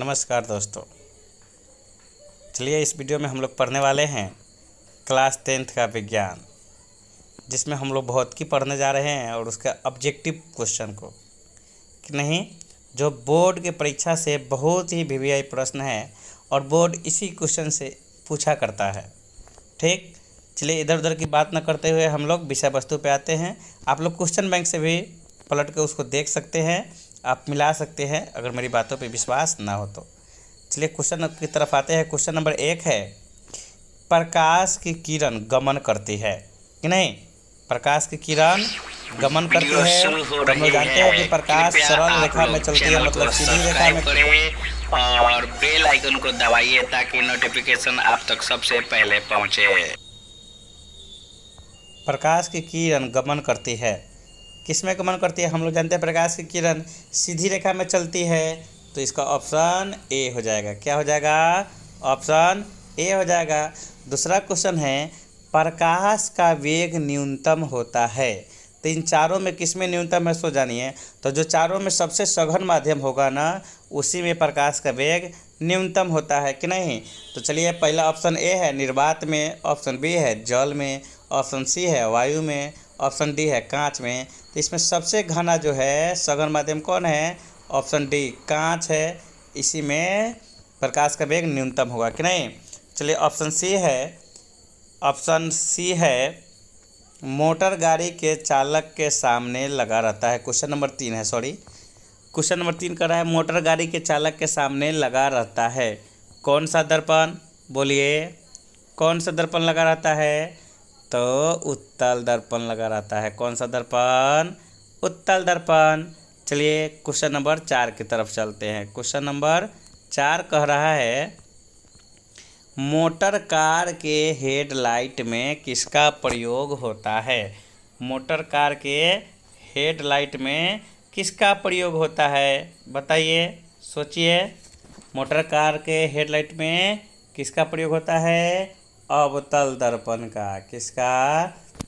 नमस्कार दोस्तों। चलिए इस वीडियो में हम लोग पढ़ने वाले हैं क्लास 10th का विज्ञान, जिसमें हम लोग भौतिकी पढ़ने जा रहे हैं और उसका ऑब्जेक्टिव क्वेश्चन को कि नहीं, जो बोर्ड के परीक्षा से बहुत ही वीवीआई प्रश्न है और बोर्ड इसी क्वेश्चन से पूछा करता है। ठीक, चलिए इधर उधर की बात न करते हुए हम लोग विषय वस्तु पे आते हैं। आप लोग क्वेश्चन बैंक से भी पलट के उसको देख सकते हैं, आप मिला सकते हैं अगर मेरी बातों पे विश्वास ना हो तो। चलिए क्वेश्चन की तरफ आते हैं। क्वेश्चन नंबर 1 है, प्रकाश की किरण गमन करती है कि नहीं। प्रकाश की किरण गमन करती है तो हम लोग जानते हैं कि प्रकाश सरल रेखा में चलती है, मतलब सीधी रेखा में। और बेल आइकन को दबाइए ताकि नोटिफिकेशन आप तक सबसे पहले पहुंचे। प्रकाश की किरण गमन करती है, किसमें गमन करती है? हम लोग जानते हैं प्रकाश की किरण सीधी रेखा में चलती है, तो इसका ऑप्शन ए हो जाएगा। क्या हो जाएगा? ऑप्शन ए हो जाएगा। दूसरा क्वेश्चन है, प्रकाश का वेग न्यूनतम होता है, तो इन चारों में किस में न्यूनतम है सो जानिए। तो जो चारों में सबसे सघन माध्यम होगा ना, उसी में प्रकाश का वेग न्यूनतम होता है कि नहीं। तो चलिए पहला ऑप्शन ए है निर्वात में, ऑप्शन बी है जल में, ऑप्शन सी है वायु में, ऑप्शन डी है कांच में। तो इसमें सबसे घना जो है सघन माध्यम कौन है? ऑप्शन डी कांच है, इसी में प्रकाश का वेग न्यूनतम होगा कि नहीं। चलिए ऑप्शन सी है मोटर गाड़ी के चालक के सामने लगा रहता है। क्वेश्चन नंबर 3 है, क्वेश्चन नंबर 3 कर रहा है मोटर गाड़ी के चालक के सामने लगा रहता है कौन सा दर्पण? बोलिए कौन सा दर्पण लगा रहता है? तो उत्तल दर्पण लगा रहता है। कौन सा दर्पण? उत्तल दर्पण। चलिए क्वेश्चन नंबर 4 की तरफ चलते हैं। क्वेश्चन नंबर 4 कह रहा है, मोटर कार के हेडलाइट में किसका प्रयोग होता है? मोटर कार के हेडलाइट में किसका प्रयोग होता है? बताइए, सोचिए। मोटर कार के हेडलाइट में किसका प्रयोग होता है? अवतल दर्पण का। किसका?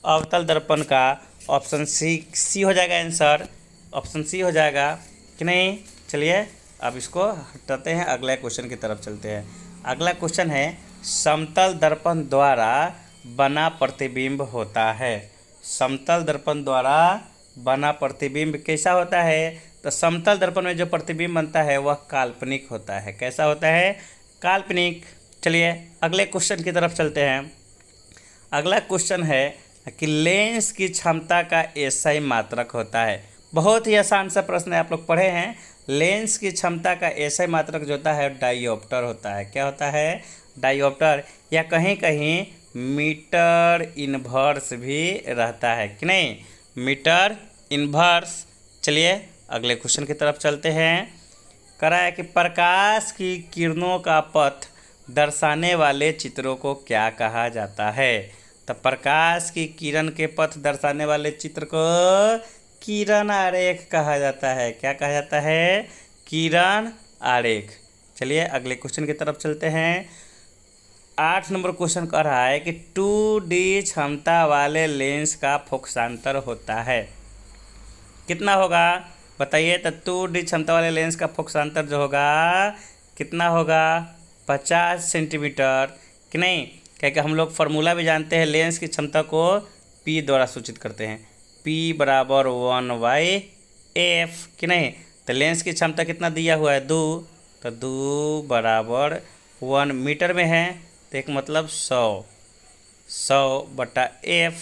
अवतल दर्पण का। ऑप्शन सी हो जाएगा आंसर। ऑप्शन सी हो जाएगा कि नहीं। चलिए अब इसको हटाते हैं, अगले क्वेश्चन की तरफ चलते हैं। अगला क्वेश्चन है, समतल दर्पण द्वारा बना प्रतिबिंब होता है। समतल दर्पण द्वारा बना प्रतिबिंब कैसा होता है? तो समतल दर्पण में जो प्रतिबिंब बनता है वह काल्पनिक होता है। कैसा होता है? काल्पनिक। चलिए अगले क्वेश्चन की तरफ चलते हैं। अगला क्वेश्चन है कि लेंस की क्षमता का एसआई मात्रक होता है। बहुत ही आसान सा प्रश्न है, आप लोग पढ़े हैं। लेंस की क्षमता का एसआई मात्रक जो होता है डायोप्टर होता है। क्या होता है? डायोप्टर, या कहीं कहीं मीटर इनवर्स भी रहता है कि नहीं। Metre inverse. चलिए अगले क्वेश्चन की तरफ चलते हैं। कह रहा है कि प्रकाश की किरणों का पथ दर्शाने वाले चित्रों को क्या कहा जाता है? तो प्रकाश की किरण के पथ दर्शाने वाले चित्र को किरण आरेख कहा जाता है। क्या कहा जाता है? किरण आरेख। चलिए अगले क्वेश्चन की तरफ चलते हैं। 8 नंबर क्वेश्चन कह रहा है कि 2D क्षमता वाले लेंस का फोकसांतर होता है, कितना होगा? बताइए। तो 2D क्षमता वाले लेंस का फोकसांतर जो होगा कितना होगा? 50 सेंटीमीटर कि नहीं। क्योंकि हम लोग फार्मूला भी जानते हैं, लेंस की क्षमता को P द्वारा सूचित करते हैं, P बराबर 1/f कि नहीं। तो लेंस की क्षमता कितना दिया हुआ है? 2, तो 2 बराबर 1 मीटर में है, तो एक मतलब 100 बटा f।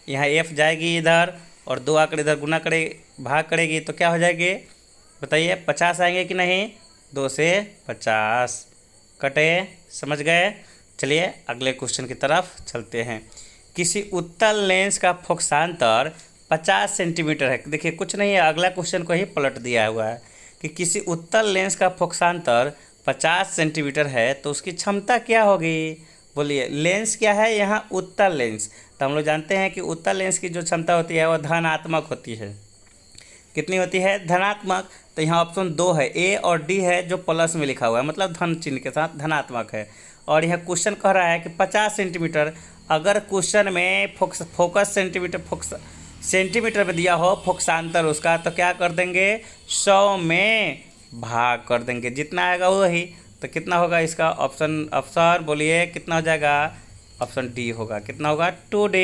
यहाँ f जाएगी इधर और 2 आंकड़े इधर गुना करे भाग करेगी तो क्या हो जाएगी? बताइए, 50 आएंगे कि नहीं? 2 से 50 कटे। समझ गए। चलिए अगले क्वेश्चन की तरफ चलते हैं। किसी उत्तल लेंस का फोकसांतर 50 सेंटीमीटर है। देखिए कुछ नहीं है, अगला क्वेश्चन को ही पलट दिया हुआ है कि किसी उत्तल लेंस का फोकसांतर 50 सेंटीमीटर है तो उसकी क्षमता क्या होगी? बोलिए। लेंस क्या है यहाँ? उत्तल लेंस। तो हम लोग जानते हैं कि उत्तल लेंस की जो क्षमता होती है वह धनात्मक होती है। कितनी होती है? धनात्मक। तो यहाँ ऑप्शन 2 है, ए और डी है जो प्लस में लिखा हुआ है, मतलब धन चिन्ह के साथ धनात्मक है। और यह क्वेश्चन कह रहा है कि 50 सेंटीमीटर। अगर क्वेश्चन में फोकस सेंटीमीटर में दिया हो फोकसांतर उसका, तो क्या कर देंगे? 100 में भाग कर देंगे, जितना आएगा वही। तो कितना होगा इसका ऑप्शन बोलिए कितना हो जाएगा? ऑप्शन डी होगा। कितना होगा? 2D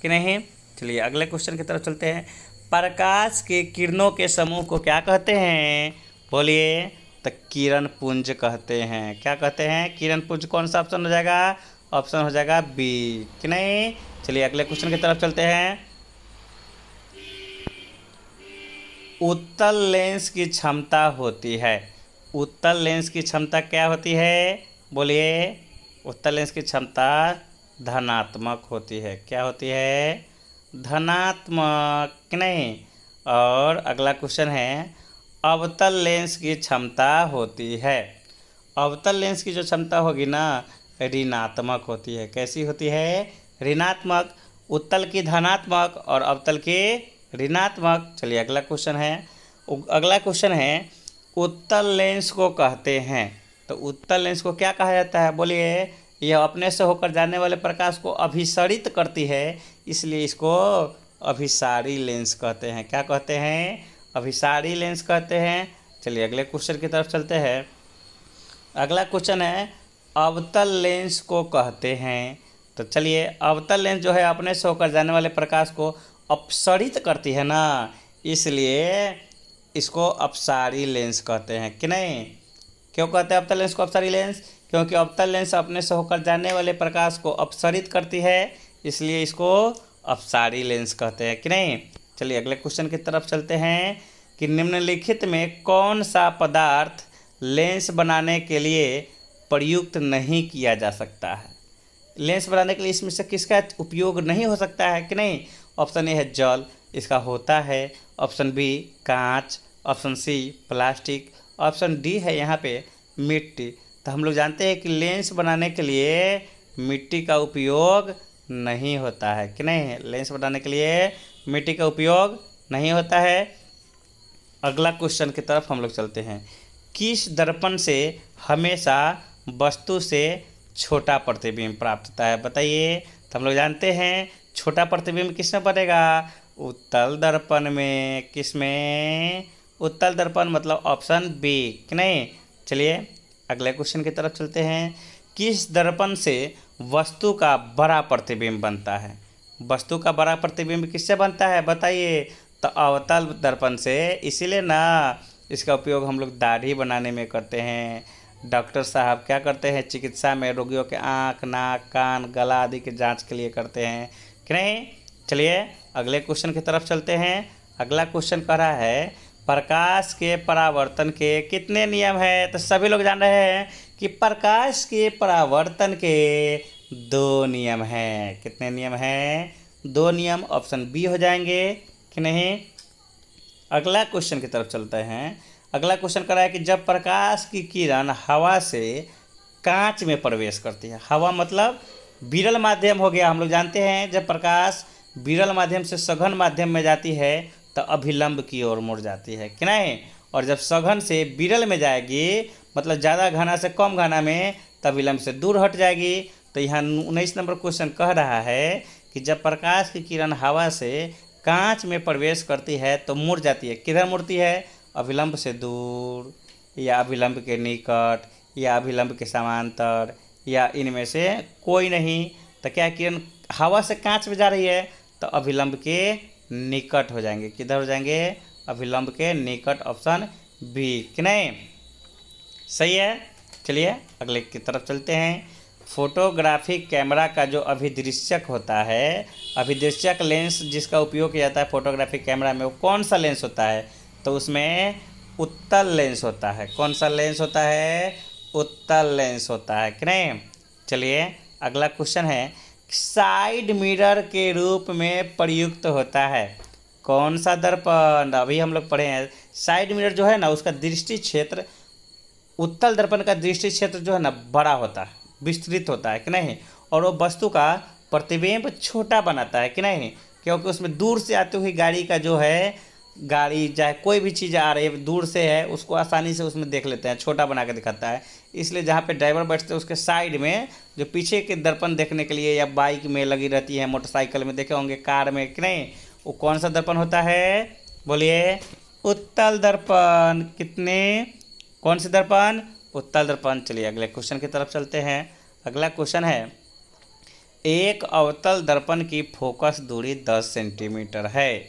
कि नहीं? चलिए अगले क्वेश्चन की तरफ चलते हैं। प्रकाश के किरणों के समूह को क्या कहते हैं? बोलिए। तो किरण पुंज कहते हैं। क्या कहते हैं? किरण पुंज। कौन सा ऑप्शन हो जाएगा? ऑप्शन हो जाएगा बी कि नहीं? चलिए अगले क्वेश्चन की तरफ चलते हैं। उत्तल लेंस की क्षमता होती है। उत्तल लेंस की क्षमता क्या होती है? बोलिए। उत्तल लेंस की क्षमता धनात्मक होती है। क्या होती है? धनात्मक कि नहीं? और अगला क्वेश्चन है, अवतल लेंस की क्षमता होती है। अवतल लेंस की जो क्षमता होगी ना, ऋणात्मक होती है। कैसी होती है? ऋणात्मक। उत्तल की धनात्मक और अवतल की ऋणात्मक। चलिए अगला क्वेश्चन है। अगला क्वेश्चन है, उत्तल लेंस को कहते हैं। तो उत्तल लेंस को क्या कहा जाता है? बोलिए। यह अपने से होकर जाने वाले प्रकाश को अभिसरित करती है, इसलिए इसको अभिसारी लेंस कहते हैं। क्या कहते हैं? अभिसारी लेंस कहते हैं। चलिए अगले क्वेश्चन की तरफ चलते हैं। अगला क्वेश्चन है, अवतल लेंस को कहते हैं। तो चलिए, अवतल लेंस जो है अपने से होकर जाने वाले प्रकाश को अपसरित करती है ना, इसलिए इसको अपसारी लेंस कहते हैं कि नहीं? क्यों कहते हैं अवतल लेंस को अपसारी लेंस? क्योंकि अवतल लेंस अपने से होकर जाने वाले प्रकाश को अपसरित करती है, इसलिए इसको अपसारी लेंस कहते हैं कि नहीं? चलिए अगले क्वेश्चन की तरफ चलते हैं कि निम्नलिखित में कौन सा पदार्थ लेंस बनाने के लिए प्रयुक्त नहीं किया जा सकता है? लेंस बनाने के लिए इसमें से किसका उपयोग नहीं हो सकता है कि नहीं? ऑप्शन ए है जल, इसका होता है। ऑप्शन बी कांच। Option C plastic. Option D है यहाँ पे मिट्टी। तो हम लोग जानते हैं कि लेंस बनाने के लिए मिट्टी का उपयोग नहीं होता है कि नहीं? लेंस बनाने के लिए मिट्टी का उपयोग नहीं होता है। अगला क्वेश्चन की तरफ हम लोग चलते हैं। किस दर्पण से हमेशा वस्तु से छोटा प्रतिबिंब प्राप्त होता है? बताइए। तो हम लोग जानते हैं छोटा प्रतिबिंब किस में बनेगा? उत्तल दर्पण में। किस में? उत्तल दर्पण, मतलब ऑप्शन बी कि नहीं? चलिए अगले क्वेश्चन की तरफ चलते हैं। किस दर्पण से वस्तु का बड़ा प्रतिबिंब बनता है? वस्तु का बड़ा प्रतिबिंब किससे बनता है? बताइए। तो अवतल दर्पण से। इसीलिए ना इसका उपयोग हम लोग दाढ़ी बनाने में करते हैं। डॉक्टर साहब क्या करते हैं? चिकित्सा में रोगियों के आँख, नाक, कान, गला आदि की जांच के लिए करते हैं कि नहीं? चलिए अगले क्वेश्चन की तरफ चलते हैं। अगला क्वेश्चन कह रहा है, प्रकाश के परावर्तन के कितने नियम हैं? तो सभी लोग जान रहे हैं कि प्रकाश के परावर्तन के 2 नियम हैं। कितने नियम हैं? 2 नियम। ऑप्शन बी हो जाएंगे कि नहीं? अगला क्वेश्चन की तरफ चलते हैं। अगला क्वेश्चन कर रहा है कि जब प्रकाश की किरण हवा से कांच में प्रवेश करती है। हवा मतलब विरल माध्यम हो गया। हम लोग जानते हैं जब प्रकाश विरल माध्यम से सघन माध्यम में जाती है तो अभिलंब की ओर मुड़ जाती है कि नहीं? और जब सघन से विरल में जाएगी, मतलब ज़्यादा घना से कम घना में, तब विलंब से दूर हट जाएगी। तो यहाँ 19 नंबर क्वेश्चन कह रहा है कि जब प्रकाश की किरण हवा से कांच में प्रवेश करती है तो मुड़ जाती है। किधर मुड़ती है? अभिलंब से दूर, या अभिलंब के निकट, या अभिलंब के समांतर, या इनमें से कोई नहीं। तो क्या किरण हवा से कांच में जा रही है तो अभिलंब के निकट हो जाएंगे। किधर हो जाएंगे? अभिलंब के निकट। ऑप्शन बी कि नहीं? सही है। चलिए अगले की तरफ चलते हैं। फोटोग्राफिक कैमरा का जो अभिदृश्यक होता है, अभिदृश्यक लेंस जिसका उपयोग किया जाता है फोटोग्राफिक कैमरा में, वो कौन सा लेंस होता है? तो उसमें उत्तल लेंस होता है। कौन सा लेंस होता है? उत्तल लेंस होता है कि नहीं? चलिए अगला क्वेश्चन है, साइड मिरर के रूप में प्रयुक्त होता है कौन सा दर्पण? अभी हम लोग पढ़े हैं साइड मिरर जो है ना, उसका दृष्टि क्षेत्र, उत्तल दर्पण का दृष्टि क्षेत्र जो है ना बड़ा होता है, विस्तृत होता है कि नहीं? और वो वस्तु का प्रतिबिंब छोटा बनाता है कि नहीं? क्योंकि उसमें दूर से आती हुई गाड़ी का जो है, गाड़ी चाहे कोई भी चीज़ आ रही है दूर से है, उसको आसानी से उसमें देख लेते हैं, छोटा बना के दिखाता है। इसलिए जहाँ पे ड्राइवर बैठते हैं उसके साइड में जो पीछे के दर्पण देखने के लिए, या बाइक में लगी रहती है, मोटरसाइकिल में देखे होंगे, कार में कि नहीं, वो कौन सा दर्पण होता है? बोलिए। उत्तल दर्पण। कितने? कौन सी दर्पण? उत्तल दर्पण। चलिए अगले क्वेश्चन की तरफ चलते हैं। अगला क्वेश्चन है, एक अवतल दर्पण की फोकस दूरी 10 सेंटीमीटर है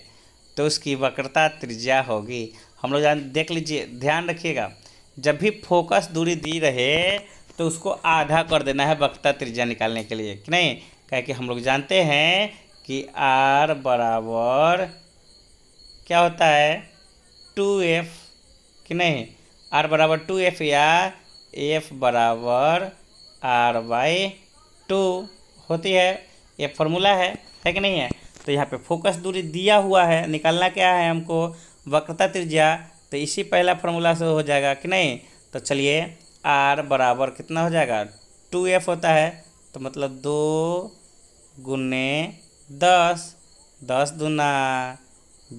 तो उसकी वक्रता त्रिज्या होगी। हम लोग देख लीजिए, ध्यान रखिएगा, जब भी फोकस दूरी दी रहे तो उसको आधा कर देना है वक्रता त्रिज्या निकालने के लिए, कि नहीं? क्या कि हम लोग जानते हैं कि R बराबर क्या होता है? 2F, कि नहीं? R बराबर 2F या F बराबर R/2 होती है। ये फॉर्मूला है कि नहीं है? तो यहाँ पे फोकस दूरी दिया हुआ है, निकालना क्या है हमको? वक्रता त्रिज्या। तो इसी पहला फार्मूला से हो जाएगा, कि नहीं? तो चलिए R बराबर कितना हो जाएगा? 2F होता है, तो मतलब 2 गुने 10, 10 दूना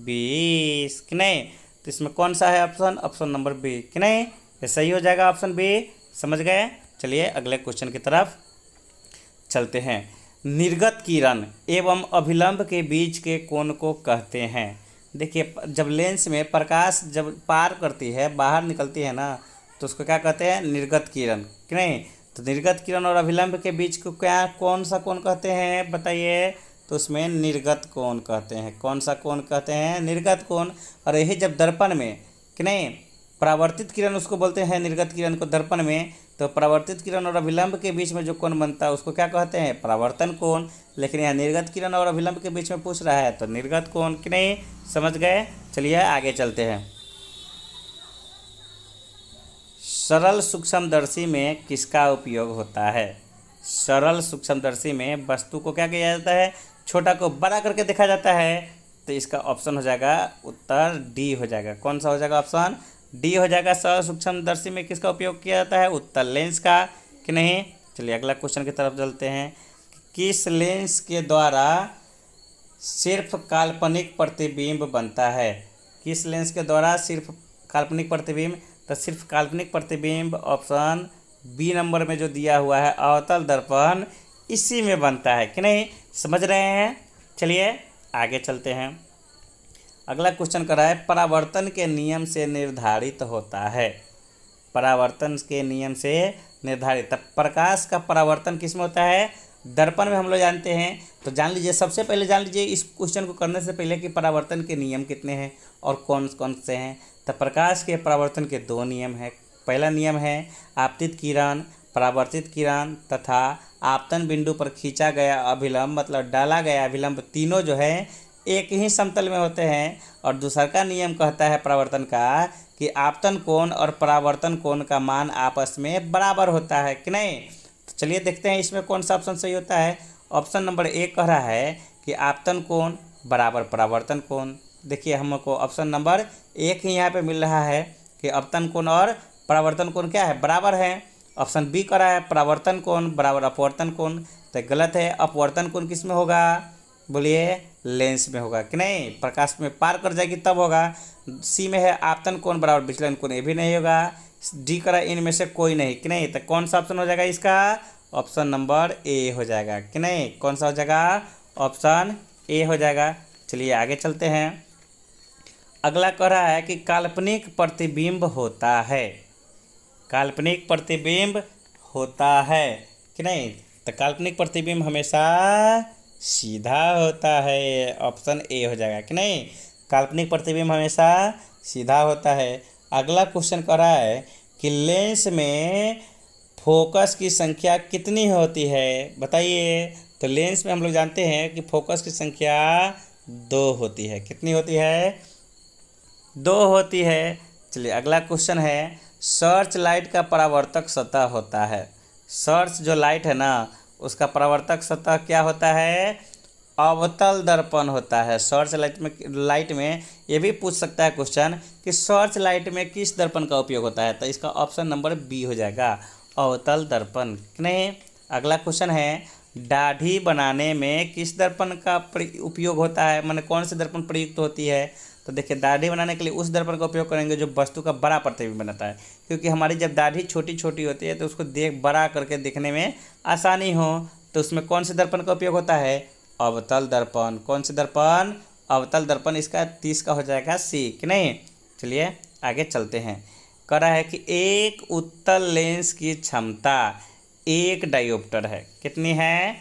20, कि नहीं? तो इसमें कौन सा है ऑप्शन? ऑप्शन नंबर बी, कि नहीं? ये सही हो जाएगा ऑप्शन बी। समझ गए? चलिए अगले क्वेश्चन की तरफ चलते हैं। निर्गत किरण एवं अभिलंब के बीच के कोण को कहते हैं। देखिए, जब लेंस में प्रकाश जब पार करती है, बाहर निकलती है ना, तो उसको क्या कहते हैं? निर्गत किरण, कि नहीं? तो निर्गत किरण और अभिलंब के बीच को क्या, कौन सा कोण कहते हैं बताइए? तो उसमें निर्गत कोण कहते हैं। कौन सा कोण कहते हैं? निर्गत कोण। और यही जब दर्पण में, कि नहीं, परावर्तित किरण उसको बोलते हैं, निर्गत किरण को दर्पण में, तो परावर्तित किरण और अभिलंब के बीच में जो कोण बनता है उसको क्या कहते हैं? परावर्तन कोण। लेकिन यहाँ निर्गत किरण और अभिलंब के बीच में पूछ रहा है, तो निर्गत कोण, कि नहीं? समझ गए? चलिए आगे चलते हैं। सरल सूक्ष्मदर्शी में किसका उपयोग होता है? सरल सूक्ष्मदर्शी में वस्तु को क्या किया जाता है? छोटा को बड़ा करके देखा जाता है। तो इसका ऑप्शन हो जाएगा, उत्तर डी हो जाएगा। कौन सा हो जाएगा? ऑप्शन डी हो जाएगा। सरल सूक्ष्मदर्शी में किसका उपयोग किया जाता है? उत्तल लेंस का, कि नहीं? चलिए अगला क्वेश्चन की तरफ चलते हैं। किस लेंस के द्वारा सिर्फ काल्पनिक प्रतिबिंब बनता है? किस लेंस के द्वारा सिर्फ काल्पनिक प्रतिबिंब? तो सिर्फ काल्पनिक प्रतिबिंब ऑप्शन बी नंबर में जो दिया हुआ है, अवतल दर्पण, इसी में बनता है, कि नहीं? समझ रहे हैं? चलिए आगे चलते हैं। अगला क्वेश्चन कर रहा है, परावर्तन के नियम से निर्धारित होता है। परावर्तन के नियम से निर्धारित। तब प्रकाश का परावर्तन किस में होता है? दर्पण में हम लोग जानते हैं। तो जान लीजिए, सबसे पहले जान लीजिए इस क्वेश्चन को करने से पहले कि परावर्तन के नियम कितने हैं और कौन कौन से हैं। तो प्रकाश के परावर्तन के 2 नियम हैं। पहला नियम है आपतित किरण, परावर्तित किरण तथा आपतन बिंदु पर खींचा गया अभिलंब, मतलब डाला गया अभिलंब, तीनों जो है एक ही समतल में होते हैं। और दूसरा का नियम कहता है परावर्तन का कि आपतन कोण और परावर्तन कोण का मान आपस में बराबर होता है, कि नहीं? तो चलिए देखते हैं इसमें कौन सा ऑप्शन सही होता है। ऑप्शन नंबर 1 कह रहा है कि आपतन कोण बराबर परावर्तन कोण। देखिए हमको ऑप्शन नंबर 1 ही यहाँ पे मिल रहा है कि आपतन कोण और परावर्तन कोण क्या है? बराबर है। ऑप्शन बी कह रहा है परावर्तन कोण बराबर अपवर्तन कोण, तो गलत है। अपवर्तन कोण किस में होगा? बोलिए, लेंस में होगा, कि नहीं? प्रकाश में पार कर जाएगी तब होगा। सी में है आपतन कोण बराबर विचलन कोण, ये भी नहीं होगा। डी करा इनमें से कोई नहीं, कि नहीं? तो कौन सा ऑप्शन हो जाएगा इसका? ऑप्शन नंबर ए हो जाएगा, कि नहीं? कौन सा हो जाएगा? ऑप्शन ए हो जाएगा। चलिए आगे चलते हैं। अगला कह रहा है कि काल्पनिक प्रतिबिंब होता है। काल्पनिक प्रतिबिंब होता है, कि नहीं? तो काल्पनिक प्रतिबिंब हमेशा सीधा होता है। ऑप्शन ए हो जाएगा, कि नहीं? काल्पनिक प्रतिबिंब हमेशा सीधा होता है। अगला क्वेश्चन कह रहा है कि लेंस में फोकस की संख्या कितनी होती है? बताइए। तो लेंस में हम लोग जानते हैं कि फोकस की संख्या 2 होती है। कितनी होती है? 2 होती है। चलिए अगला क्वेश्चन है, सर्च लाइट का परावर्तक सतह होता है। सर्च जो लाइट है ना, उसका परावर्तक सतह क्या होता है? अवतल दर्पण होता है। सर्च लाइट में ये भी पूछ सकता है क्वेश्चन कि सर्च लाइट में किस दर्पण का उपयोग होता है? तो इसका ऑप्शन नंबर बी हो जाएगा, अवतल दर्पण, नहीं? अगला क्वेश्चन है, दाढ़ी बनाने में किस दर्पण का उपयोग होता है? माने कौन से दर्पण प्रयुक्त होती है? तो देखिए, दाढ़ी बनाने के लिए उस दर्पण का उपयोग करेंगे जो वस्तु का बड़ा प्रतिबिंब बनाता है, क्योंकि हमारी जब दाढ़ी छोटी छोटी होती है तो उसको बड़ा करके देखने में आसानी हो, तो उसमें कौन से दर्पण का उपयोग होता है? अवतल दर्पण। कौन से दर्पण? अवतल दर्पण। इसका 30 का हो जाएगा सी, कि नहीं? चलिए आगे चलते हैं। कह रहा है कि एक उत्तल लेंस की क्षमता 1 डायोप्टर है। कितनी है?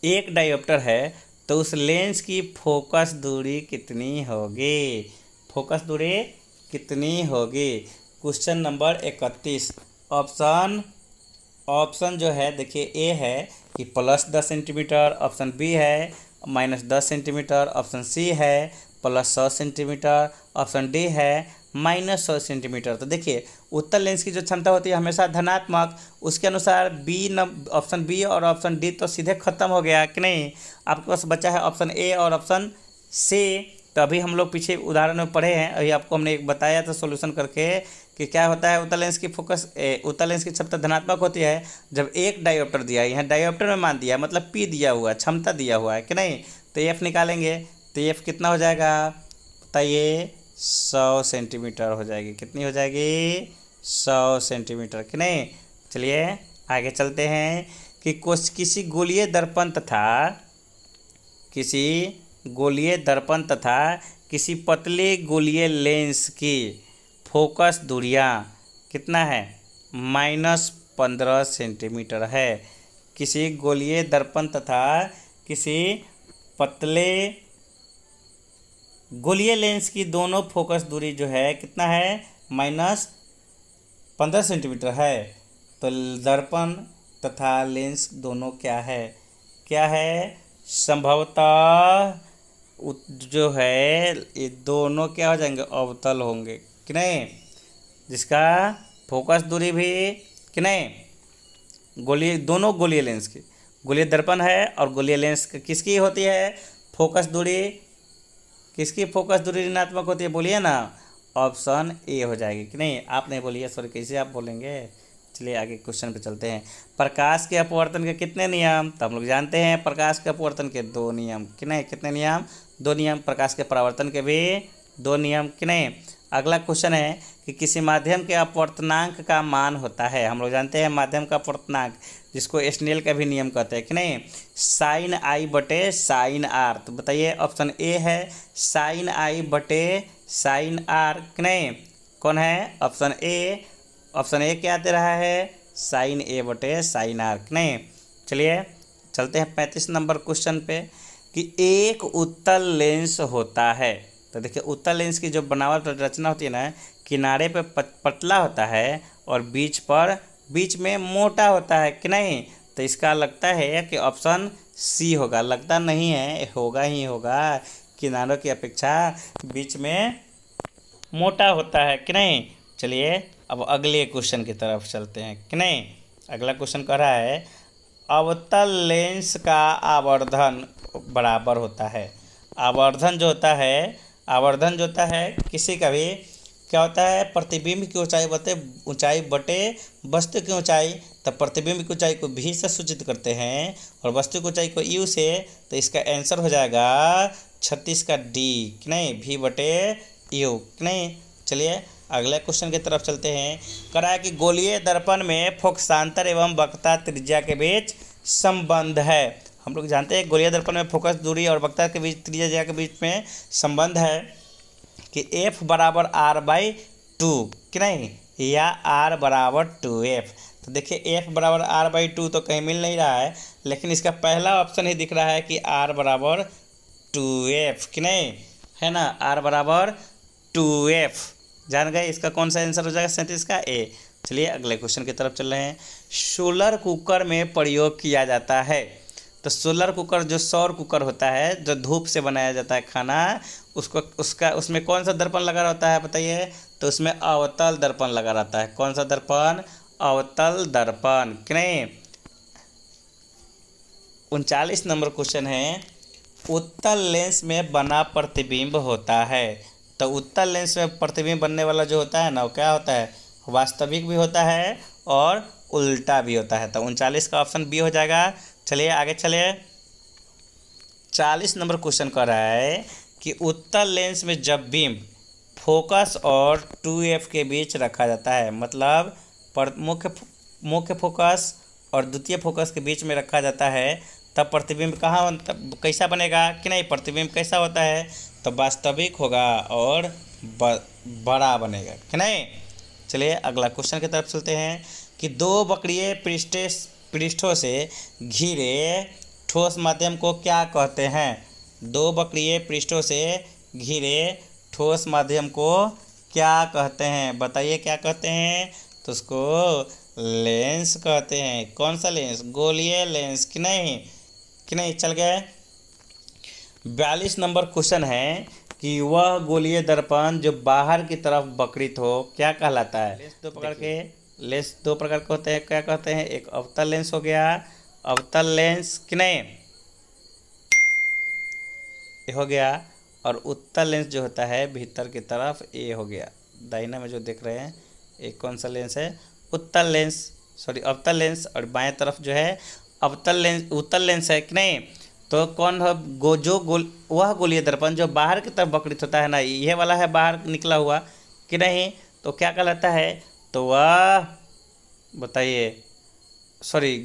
1 डायोप्टर है, तो उस लेंस की फोकस दूरी कितनी होगी? फोकस दूरी कितनी होगी? Question number 31। ऑप्शन जो है देखिए, ए है कि +10 सेंटीमीटर, ऑप्शन बी है -10 सेंटीमीटर, ऑप्शन सी है +100 सेंटीमीटर, ऑप्शन डी है -100 सेंटीमीटर। तो देखिए उत्तल लेंस की जो क्षमता होती है हमेशा धनात्मक, उसके अनुसार ऑप्शन बी और ऑप्शन डी तो सीधे खत्म हो गया कि नहीं। आपके पास बचा है ऑप्शन ए और ऑप्शन सी। तो अभी हम लोग पीछे उदाहरण में पढ़े हैं, अभी आपको हमने एक बताया था सॉल्यूशन करके कि क्या होता है। उत्तल लेंस की क्षमता धनात्मक होती है जब 1 डायोप्टर दिया है, यहाँ डायोप्टर में मान दिया मतलब पी दिया हुआ, क्षमता दिया हुआ है कि नहीं। तो एफ निकालेंगे, तो एफ कितना हो जाएगा बताइए? 100 सेंटीमीटर हो जाएगी। कितनी हो जाएगी? 100 सेंटीमीटर कि नहीं। चलिए आगे चलते हैं कि किसी गोलीय दर्पण तथा किसी पतले गोलीय लेंस की फोकस दूरियां कितना है? -15 सेंटीमीटर है। किसी गोलीय दर्पण तथा किसी पतले गोलीय लेंस की दोनों फोकस दूरी जो है कितना है? -15 सेंटीमीटर है। तो दर्पण तथा लेंस दोनों क्या है? संभवतः जो है ये दोनों क्या हो जाएंगे? अवतल होंगे कि नहीं, जिसका फोकस दूरी भी कि नहीं दोनों गोलीय लेंस की, गोलीय दर्पण है और गोलीय लेंस किसकी होती है? फोकस दूरी किसकी फोकस दूरी ऋणात्मक होती है? बोलिए ना। ऑप्शन ए हो जाएगी कि नहीं। आप नहीं बोलिए, सॉरी, कैसे आप बोलेंगे। चलिए आगे क्वेश्चन पे चलते हैं। प्रकाश के अपवर्तन के कितने नियम? तो हम लोग जानते हैं प्रकाश के अपवर्तन के 2 नियम कि नहीं। कितने नियम? 2 नियम। प्रकाश के परावर्तन के भी 2 नियम कि नहीं। अगला क्वेश्चन है कि किसी माध्यम के अपवर्तनांक का मान होता है। हम लोग जानते हैं माध्यम का अपवर्तनांक, जिसको स्नेल का भी नियम कहते हैं कि नहीं, sin I बटे sin R। तो बताइए ऑप्शन ए है sin I बटे sin R कि नहीं। कौन है? Option A. ऑप्शन ए क्या दे रहा है? sin A बटे sin R कि नहीं। चलिए चलते हैं 35 नंबर क्वेश्चन पे कि एक उत्तल लेंस होता है। तो देखिए उत्तल लेंस की जो बनावट रचना होती है ना, किनारे पे पतला होता है और बीच में मोटा होता है कि नहीं। तो इसका लगता है कि ऑप्शन सी होगा। लगता नहीं है, होगा ही होगा। किनारों की अपेक्षा बीच में मोटा होता है कि नहीं। चलिए अब अगले क्वेश्चन की तरफ चलते हैं कि नहीं। अगला क्वेश्चन कह रहा है अवतल लेंस का आवर्धन बराबर होता है। आवर्धन जो होता है किसी का भी क्या होता है? प्रतिबिंब की ऊंचाई बटे वस्तु की ऊंचाई। तब प्रतिबिंब की ऊंचाई को भी से सूचित करते हैं और वस्तु की ऊंचाई को यू से। तो इसका आंसर हो जाएगा 36 का डी कि नहीं, भी बटे यू कि नहीं। चलिए अगले क्वेश्चन की तरफ चलते हैं। करा है कि गोलीय दर्पण में फोकसांतर एवं वक्रता त्रिज्या के बीच संबंध है। हम लोग जानते हैं गोलीय दर्पण में फोकस दूरी और वक्रता के बीच त्रिज्या के बीच में संबंध है कि F बराबर R/2 कि नहीं, या R बराबर 2F। तो देखिए F बराबर R/2 तो कहीं मिल नहीं रहा है, लेकिन इसका पहला ऑप्शन ही दिख रहा है कि R बराबर 2F कि नहीं, है ना। R बराबर 2F जान गए। इसका कौन सा आंसर हो जाएगा? 37 का ए। चलिए अगले क्वेश्चन की तरफ चल रहे हैं। सोलर कुकर में प्रयोग किया जाता है। तो सोलर कुकर जो सौर कुकर होता है, जो धूप से बनाया जाता है खाना, उसमें कौन सा दर्पण लगा रहता है बताइए? तो उसमें अवतल दर्पण लगा रहता है। कौन सा दर्पण? अवतल दर्पण कि नहीं। 39 नंबर क्वेश्चन है उत्तल लेंस में बना प्रतिबिंब होता है। तो उत्तल लेंस में प्रतिबिंब बनने वाला जो होता है ना, वो क्या होता है? वास्तविक भी होता है और उल्टा भी होता है। तो 39 का ऑप्शन बी हो जाएगा। चलिए आगे चलिए। 40 नंबर क्वेश्चन कर रहा है कि उत्तल लेंस में जब बीम फोकस और 2F के बीच रखा जाता है, मतलब मुख्य फोकस और द्वितीय फोकस के बीच में रखा जाता है, तब प्रतिबिंब कैसा बनेगा कि नहीं। प्रतिबिंब कैसा होता है? तो वास्तविक होगा और बड़ा बनेगा कि नहीं। चलिए अगला क्वेश्चन की तरफ चलते हैं कि दो वक्रीय पृष्ठों से घिरे ठोस माध्यम को क्या कहते हैं। दो वक्रीय पृष्ठों से घिरे ठोस माध्यम को क्या कहते हैं, बताइए क्या कहते हैं। तो उसको लेंस कहते हैं। कौन सा लेंस, गोलीय लेंस कि नहीं, चल गए। 42 नंबर क्वेश्चन है कि वह गोलीय दर्पण जो बाहर की तरफ वक्रित हो क्या कहलाता है। लेंस दो प्रकार के होते हैं, क्या कहते हैं। एक अवतल लेंस हो गया, अवतल लेंस कि नहीं, ये हो गया। और उत्तल लेंस जो होता है भीतर की तरफ, ये हो गया। दाहिना में जो देख रहे हैं एक कौन सा लेंस है, उत्तल लेंस। और बाएं तरफ जो है उत्तल लेंस है कि नहीं। तो कौन है वह गोलीय दर्पण जो बाहर की तरफ वक्रित होता है ना, यह वाला है बाहर निकला हुआ कि नहीं, तो क्या कहलाता है। तो वह बताइए,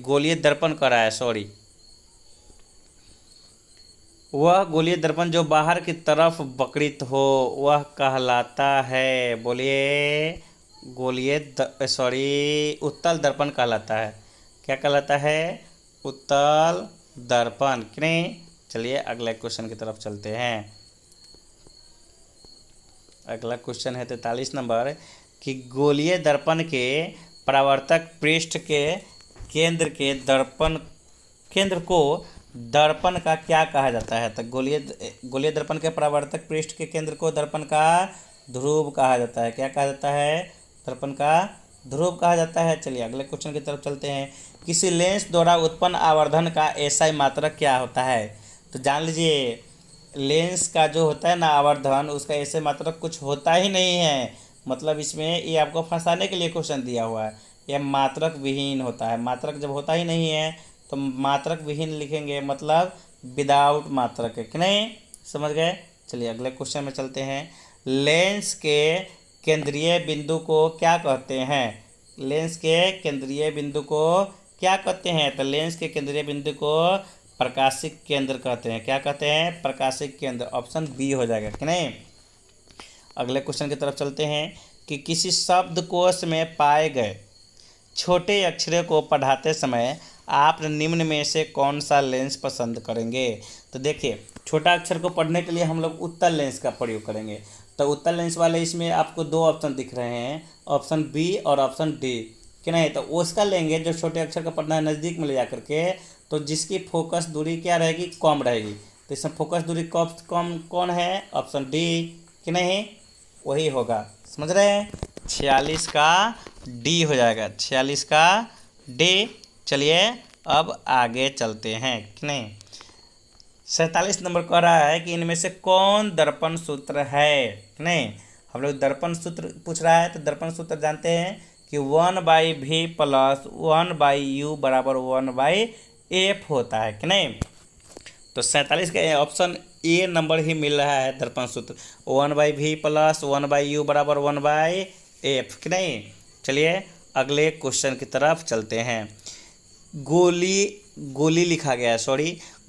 गोलीय दर्पण कह रहा है, वह गोलीय दर्पण जो बाहर की तरफ वक्रित हो वह कहलाता है, बोलिए, उत्तल दर्पण कहलाता है। क्या कहलाता है, उत्तल दर्पण कि नहीं। चलिए अगले क्वेश्चन की तरफ चलते हैं। अगला क्वेश्चन है 43 नंबर कि गोलीय दर्पण के परावर्तक पृष्ठ के केंद्र को दर्पण का क्या कहा जाता है। तो गोलीय दर्पण के परावर्तक पृष्ठ के केंद्र को दर्पण का ध्रुव कहा जाता है। क्या कहा जाता है, दर्पण का ध्रुव कहा जाता है। चलिए अगले क्वेश्चन की तरफ चलते हैं। किसी लेंस द्वारा उत्पन्न आवर्धन का एसआई मात्रक क्या होता है। तो जान लीजिए, लेंस का जो होता है ना आवर्धन, उसका एसआई मात्रक कुछ होता ही नहीं है। मतलब इसमें ये आपको फंसाने के लिए क्वेश्चन दिया हुआ है। यह मात्रक विहीन होता है। मात्रक जब होता ही नहीं है तो मात्रक विहीन लिखेंगे, मतलब विदाउट मात्रक है कि नहीं, समझ गए। चलिए अगले क्वेश्चन में चलते हैं। लेंस के केंद्रीय बिंदु को क्या कहते हैं। लेंस के केंद्रीय बिंदु को क्या कहते हैं। तो लेंस के केंद्रीय बिंदु को प्रकाशिक केंद्र कहते हैं। क्या कहते हैं, प्रकाशिक केंद्र। ऑप्शन बी हो जाएगा कि नहीं। अगले क्वेश्चन की तरफ चलते हैं कि किसी शब्दकोश में पाए गए छोटे अक्षरों को पढ़ाते समय आप निम्न में से कौन सा लेंस पसंद करेंगे। तो देखिए, छोटा अक्षर को पढ़ने के लिए हम लोग उत्तल लेंस का प्रयोग करेंगे। तो उत्तल लेंस वाले इसमें आपको दो ऑप्शन दिख रहे हैं, ऑप्शन बी और ऑप्शन डी कि नहीं। तो उसका लेंगे जो छोटे अक्षर का पढ़ना है नज़दीक में ले जा करके, तो जिसकी फोकस दूरी क्या रहेगी, कम रहेगी। तो इसमें फोकस दूरी कम कौन है, ऑप्शन डी कि नहीं, वही होगा। समझ रहे हैं, 46 का डी हो जाएगा, 46 का डी। चलिए अब आगे चलते हैं कि नहीं। 47 नंबर कह रहा है कि इनमें से कौन दर्पण सूत्र है कि नहीं। हम लोग दर्पण सूत्र पूछ रहा है, तो दर्पण सूत्र जानते हैं कि 1/v + 1/u = 1/f होता है कि नहीं। तो 47 का ऑप्शन ए नंबर ही मिल रहा है दर्पण सूत्र, 1/v + 1/u = 1/f कि नहीं। चलिए अगले क्वेश्चन की तरफ चलते हैं। गोली लिखा गया है,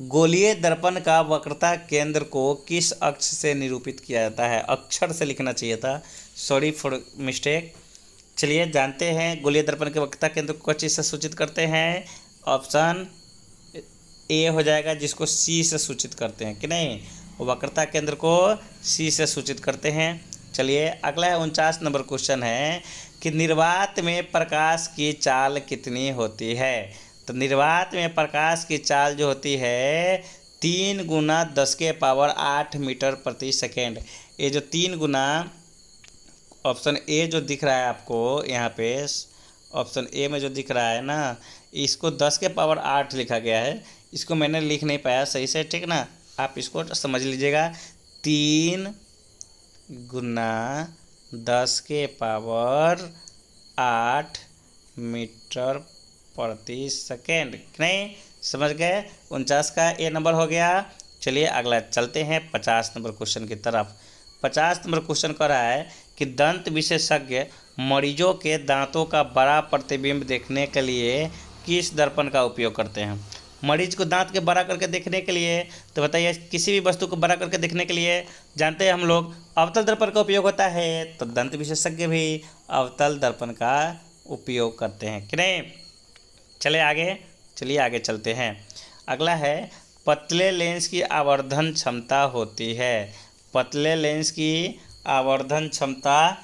गोलीय दर्पण का वक्रता केंद्र को किस अक्ष से निरूपित किया जाता है। अक्षर से लिखना चाहिए था, सॉरी फॉर मिस्टेक। चलिए जानते हैं गोलीय दर्पण के वक्रता केंद्र को किस चीज़ से सूचित करते हैं। ऑप्शन ए हो जाएगा, जिसको सी से सूचित करते हैं कि नहीं। वक्रता केंद्र को सी से सूचित करते हैं। चलिए अगला है 49 नंबर क्वेश्चन है कि निर्वात में प्रकाश की चाल कितनी होती है। तो निर्वात में प्रकाश की चाल जो होती है 3 × 10⁸ मीटर प्रति सेकेंड। ये जो 3 गुना, ऑप्शन ए जो दिख रहा है आपको यहाँ पे, ऑप्शन ए में जो दिख रहा है ना, इसको 10⁸ लिखा गया है। इसको मैंने लिख नहीं पाया सही से, ठीक ना, आप इसको समझ लीजिएगा। 3 × 10⁸ मीटर प्रति सेकेंड, नहीं, समझ गए। 49 का ए नंबर हो गया। चलिए अगला चलते हैं 50 नंबर क्वेश्चन की तरफ। 50 नंबर क्वेश्चन कर रहा है कि दंत विशेषज्ञ मरीजों के दांतों का बड़ा प्रतिबिंब देखने के लिए किस दर्पण का उपयोग करते हैं। मरीज को दांत के बड़ा करके देखने के लिए, तो बताइए, किसी भी वस्तु को बड़ा करके देखने के लिए जानते हैं हम लोग अवतल दर्पण का उपयोग होता है। तो दंत विशेषज्ञ भी अवतल दर्पण का उपयोग करते हैं कि नहीं। चलिए आगे चलते हैं। अगला है पतले लेंस की आवर्धन क्षमता होती है। पतले लेंस की आवर्धन क्षमता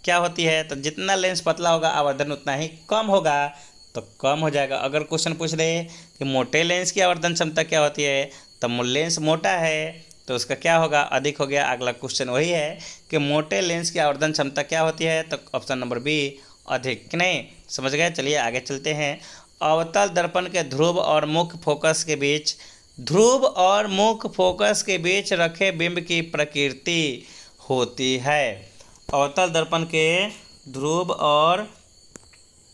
क्या होती है? तो जितना लेंस पतला होगा आवर्धन उतना ही कम होगा, तो कम हो जाएगा। अगर क्वेश्चन पूछ रहे कि मोटे लेंस की आवर्धन क्षमता क्या होती है, तो लेंस मोटा है तो उसका क्या होगा? अधिक हो गया। अगला क्वेश्चन वही है कि मोटे लेंस की आवर्धन क्षमता क्या होती है, तो ऑप्शन नंबर बी अधिक, कि नहीं। समझ गए। चलिए आगे चलते हैं। अवतल दर्पण के ध्रुव और मुख्य फोकस के बीच रखे बिंब की प्रकृति होती है। अवतल दर्पण के ध्रुव और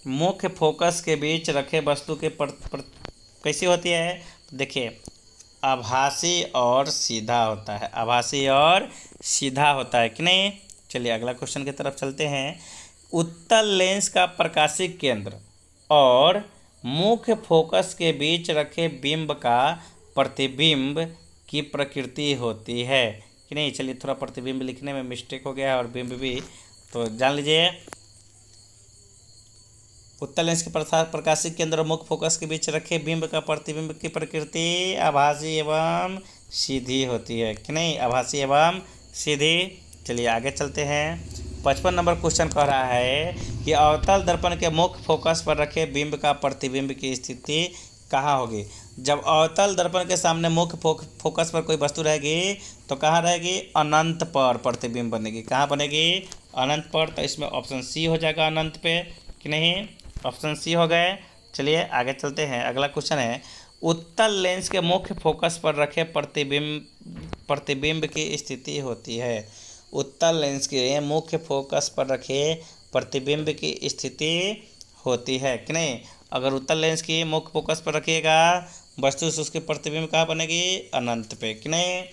मुख्य फोकस के बीच रखे वस्तु के कैसी होती है? देखिए, आभासी और सीधा होता है। आभासी और सीधा होता है कि नहीं। चलिए अगला क्वेश्चन की तरफ चलते हैं। उत्तल लेंस का प्रकाशीय केंद्र और मुख्य फोकस के बीच रखे बिंब का प्रतिबिंब की प्रकृति होती है कि नहीं। चलिए थोड़ा प्रतिबिंब लिखने में मिस्टेक हो गया है और बिंब भी, तो जान लीजिए। उत्तल लेंस के प्रकाशीय केंद्र और मुख्य फोकस के बीच रखे बिंब का प्रतिबिंब की प्रकृति आभासी एवं सीधी होती है कि नहीं। आभासी एवं सीधी। चलिए आगे चलते हैं। 55 नंबर क्वेश्चन कह रहा है कि अवतल दर्पण के मुख्य फोकस पर रखे बिंब का प्रतिबिंब की स्थिति कहाँ होगी? जब अवतल दर्पण के सामने मुख्य फोकस पर कोई वस्तु रहेगी तो कहाँ रहेगी? अनंत पर प्रतिबिंब बनेगी। कहाँ बनेगी? अनंत पर। तो इसमें ऑप्शन सी हो जाएगा अनंत पे कि नहीं। ऑप्शन सी हो गए। चलिए आगे चलते हैं। अगला क्वेश्चन है उत्तल लेंस के मुख्य फोकस पर रखे प्रतिबिंब की स्थिति होती है। उत्तल लेंस के मुख्य फोकस पर रखे प्रतिबिंब की स्थिति होती है कि नहीं। अगर उत्तल लेंस की मुख्य फोकस पर रखिएगा वस्तु से उसके प्रतिबिंब कहाँ बनेगी? अनंत पे कि नहीं।